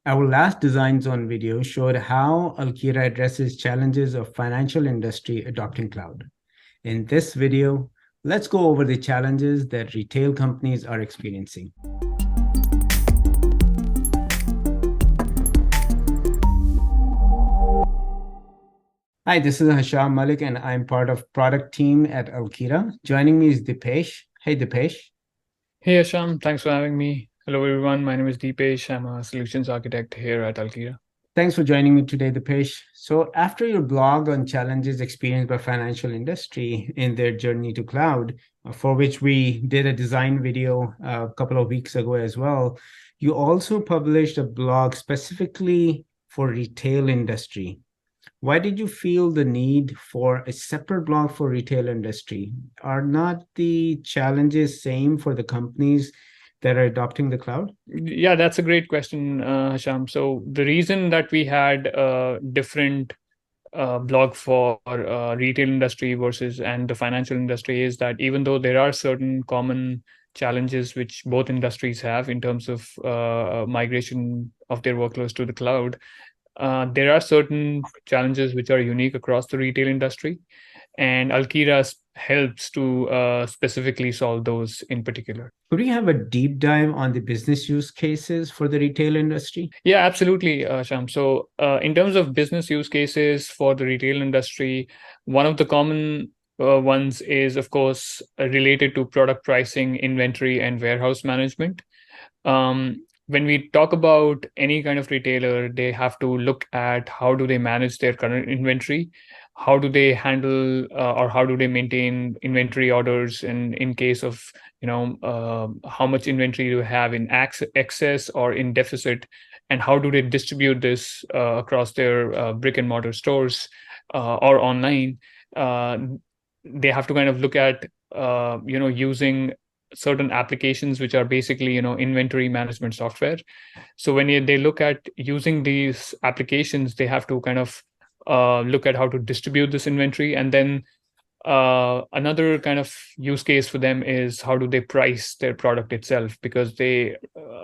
Our last Design Zone video showed how Alkira addresses challenges of financial industry adopting cloud. In this video, let's go over the challenges that retail companies are experiencing. Hi, this is Hasham Malik, and I'm part of product team at Alkira. Joining me is Dipesh. Hey, Dipesh. Hey Asham, thanks for having me. Hello everyone, my name is Deepesh. I'm a solutions architect here at Alkira. Thanks for joining me today, Dipesh. So, after your blog on challenges experienced by financial industry in their journey to cloud, for which we did a design video a couple of weeks ago as well, you also published a blog specifically for retail industry. Why did you feel the need for a separate blog for retail industry? Are not the challenges same for the companies that are adopting the cloud? Yeah, that's a great question, Hasham. So the reason that we had a different blog for retail industry versus and the financial industry is that even though there are certain common challenges which both industries have in terms of migration of their workloads to the cloud, there are certain challenges which are unique across the retail industry, and Alkira helps to specifically solve those in particular. Could we have a deep dive on the business use cases for the retail industry? Yeah, absolutely, Sham. So, in terms of business use cases for the retail industry, one of the common ones is, of course, related to product pricing, inventory, and warehouse management. When we talk about any kind of retailer, they have to look at how do they manage their current inventory, how do they handle or how do they maintain inventory orders, and in case of how much inventory do you have in excess or in deficit, and how do they distribute this across their brick and mortar stores or online. Uh, they have to kind of look at using certain applications which are basically inventory management software. So when they look at using these applications, they have to kind of look at how to distribute this inventory. And then another kind of use case for them is how do they price their product itself, because they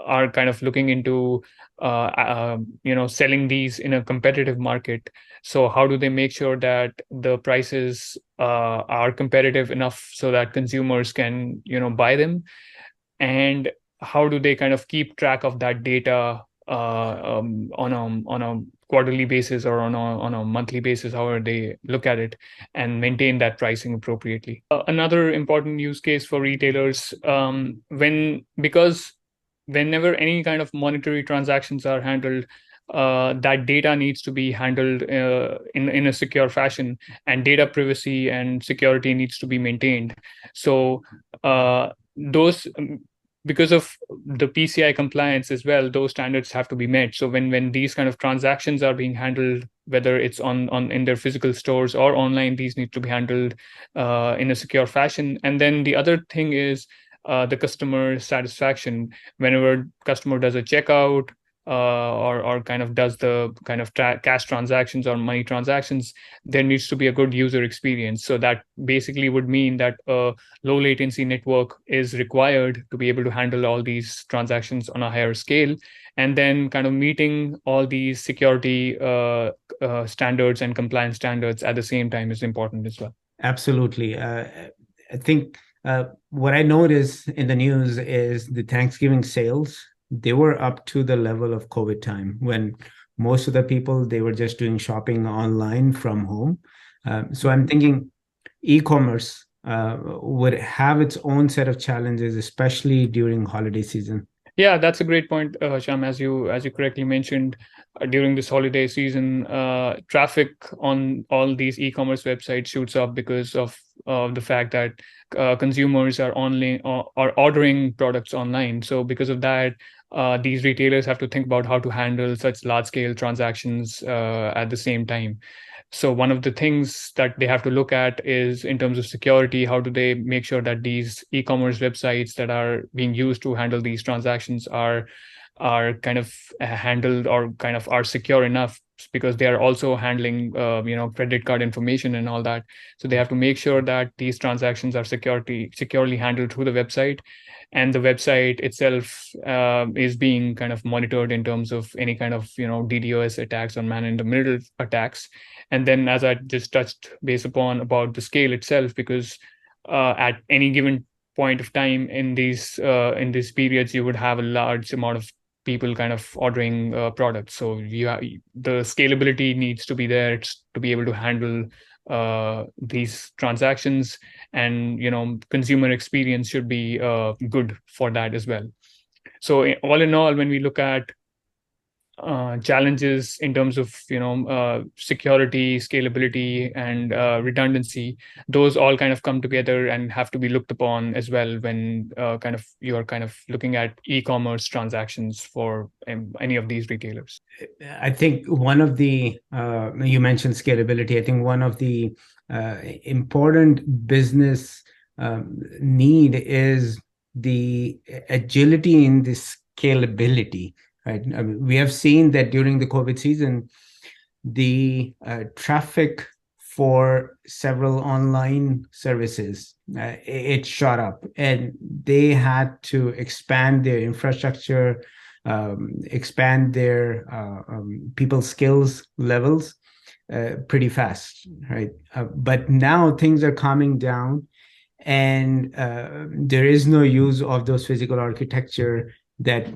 are kind of looking into selling these in a competitive market. So how do they make sure that the prices are competitive enough so that consumers can buy them, and how do they kind of keep track of that data on a quarterly basis or on a monthly basis, however they look at it, and maintain that pricing appropriately. Another important use case for retailers, because whenever any kind of monetary transactions are handled, that data needs to be handled in a secure fashion, and data privacy and security needs to be maintained. So those because of the PCI compliance as well, those standards have to be met. So when these kind of transactions are being handled, whether it's on in their physical stores or online, these need to be handled in a secure fashion. And then the other thing is the customer satisfaction. Whenever customer does a checkout or kind of does the kind of cash transactions or money transactions, there needs to be a good user experience. So that basically would mean that a low latency network is required to be able to handle all these transactions on a higher scale. And then kind of meeting all these security standards and compliance standards at the same time is important as well. Absolutely. I think what I noticed in the news is the Thanksgiving sales, they were up to the level of COVID time when most of the people, they were just doing shopping online from home. So I'm thinking e-commerce would have its own set of challenges, especially during holiday season. Yeah, that's a great point, Sham. As you correctly mentioned, during this holiday season, traffic on all these e-commerce websites shoots up because of the fact that consumers are online or are ordering products online. So because of that, these retailers have to think about how to handle such large-scale transactions at the same time. So one of the things that they have to look at is in terms of security, how do they make sure that these e-commerce websites that are being used to handle these transactions are are kind of handled or kind of are secure enough, because they are also handling credit card information and all that. So they have to make sure that these transactions are securely handled through the website, and the website itself is being kind of monitored in terms of any kind of DDoS attacks or man-in-the-middle attacks. And then, as I just touched base upon about the scale itself, because at any given point of time in these periods, you would have a large amount of people kind of ordering products. So the scalability needs to be there to be able to handle these transactions, and consumer experience should be good for that as well. So all in all, when we look at challenges in terms of security, scalability, and redundancy, those all kind of come together and have to be looked upon as well when you're kind of looking at e-commerce transactions for any of these retailers. I think one of the you mentioned scalability. I think one of the important business need is the agility in the scalability. Right. I mean, we have seen that during the COVID season, the traffic for several online services it shot up, and they had to expand their infrastructure, expand their people skills levels pretty fast, right? But now things are calming down, and there is no use of those physical architecture that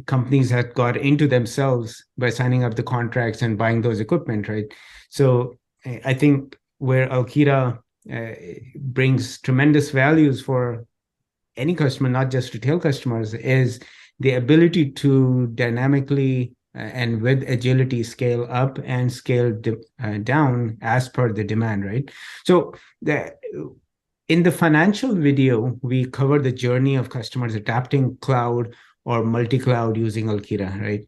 companies had got into themselves by signing up the contracts and buying those equipment, right? So I think where Alkira brings tremendous values for any customer, not just retail customers, is the ability to dynamically and with agility scale up and scale down as per the demand, right? So in the financial video, we cover the journey of customers adapting cloud or multi-cloud using Alkira, right?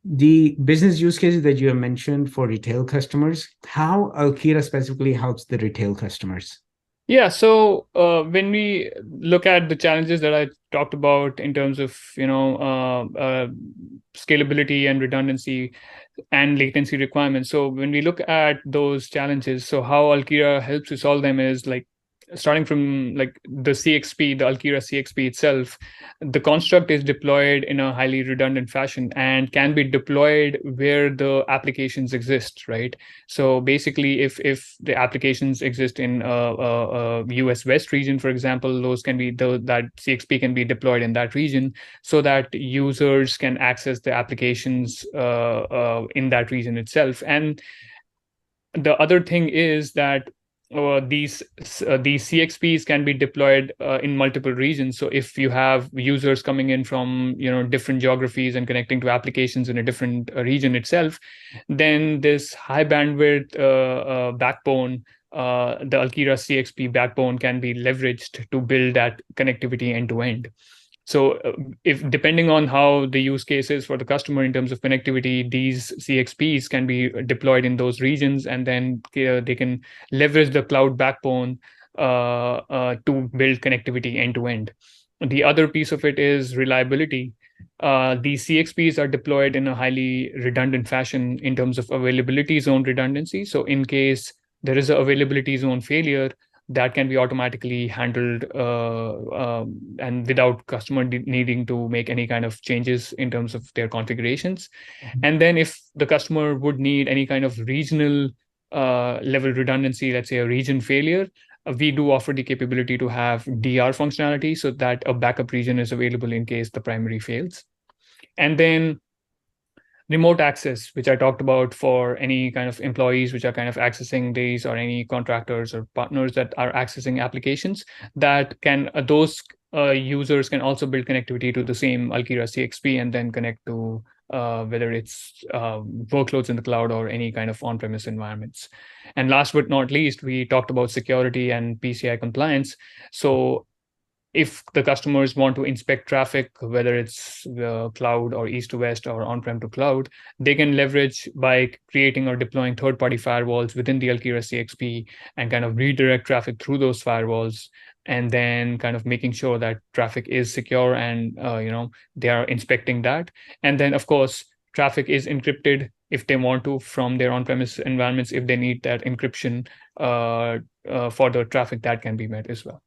The business use cases that you have mentioned for retail customers, how Alkira specifically helps the retail customers? Yeah, so when we look at the challenges that I talked about in terms of scalability and redundancy and latency requirements, so when we look at those challenges, so how Alkira helps to solve them is like starting from like the CXP, the Alkira CXP itself. The construct is deployed in a highly redundant fashion and can be deployed where the applications exist, right? So basically, if the applications exist in a US West region, for example, those can be that CXP can be deployed in that region, so that users can access the applications in that region itself. And the other thing is that these CXPs can be deployed in multiple regions. So if you have users coming in from different geographies and connecting to applications in a different region itself, then this high bandwidth backbone, the Alkira CXP backbone, can be leveraged to build that connectivity end to end. So if depending on how the use case is for the customer in terms of connectivity, these CXPs can be deployed in those regions, and then they can leverage the cloud backbone to build connectivity end to end. The other piece of it is reliability. These CXPs are deployed in a highly redundant fashion in terms of availability zone redundancy. So in case there is an availability zone failure, that can be automatically handled and without customer needing to make any kind of changes in terms of their configurations. And then if the customer would need any kind of regional level redundancy, let's say a region failure, we do offer the capability to have DR functionality so that a backup region is available in case the primary fails. And then remote access, which I talked about for any kind of employees which are kind of accessing these, or any contractors or partners that are accessing applications, that can those users can also build connectivity to the same Alkira CXP and then connect to whether it's workloads in the cloud or any kind of on-premise environments. And last but not least, we talked about security and PCI compliance. So if the customers want to inspect traffic, whether it's the cloud or east to west or on-prem to cloud, they can leverage by creating or deploying third-party firewalls within the Alkira CXP and kind of redirect traffic through those firewalls and then kind of making sure that traffic is secure and they are inspecting that. And then of course traffic is encrypted if they want to from their on-premise environments. If they need that encryption for the traffic, that can be met as well.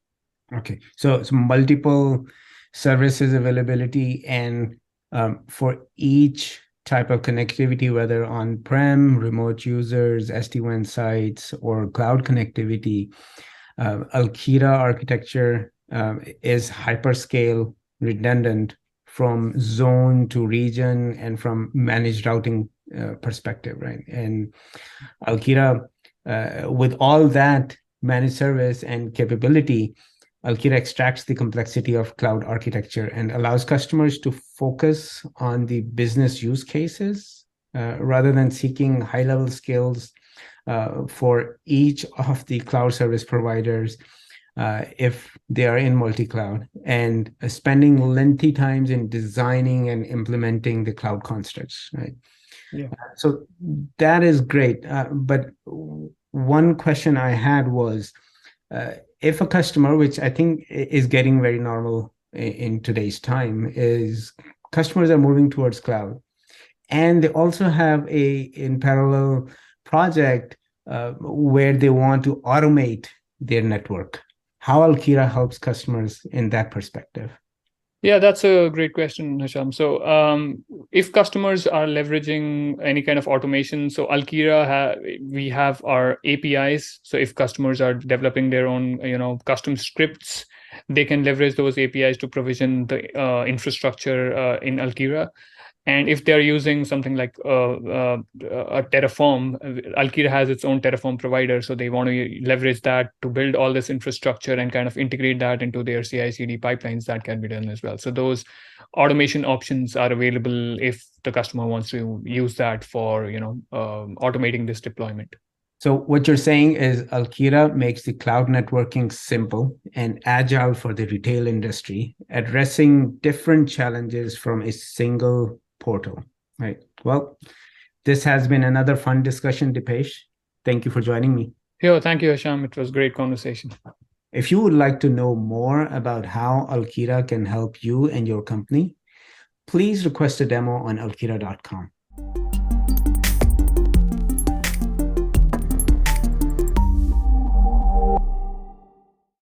Okay, so multiple services availability, and for each type of connectivity, whether on-prem, remote users, SD-WAN sites, or cloud connectivity, Alkira architecture is hyperscale, redundant from zone to region and from managed routing perspective, right? And Alkira, with all that managed service and capability, Alkira extracts the complexity of cloud architecture and allows customers to focus on the business use cases rather than seeking high-level skills for each of the cloud service providers if they are in multi-cloud, and spending lengthy times in designing and implementing the cloud constructs, right? Yeah. So that is great. But one question I had was, if a customer, which I think is getting very normal in today's time, is customers are moving towards cloud, and they also have in parallel project where they want to automate their network. How Alkira helps customers in that perspective? Yeah, that's a great question, Hisham. So, if customers are leveraging any kind of automation, so we have our APIs. So, if customers are developing their own, custom scripts, they can leverage those APIs to provision the infrastructure in Alkira. And if they're using something like a Terraform, Alkira has its own Terraform provider. So they want to leverage that to build all this infrastructure and kind of integrate that into their CI/CD pipelines. That can be done as well. So those automation options are available if the customer wants to use that for automating this deployment. So what you're saying is Alkira makes the cloud networking simple and agile for the retail industry, addressing different challenges from a single portal, right? Well, this has been another fun discussion, Dipesh. Thank you for joining me. Yeah, thank you, Hisham. It was a great conversation. If you would like to know more about how Alkira can help you and your company, please request a demo on alkira.com.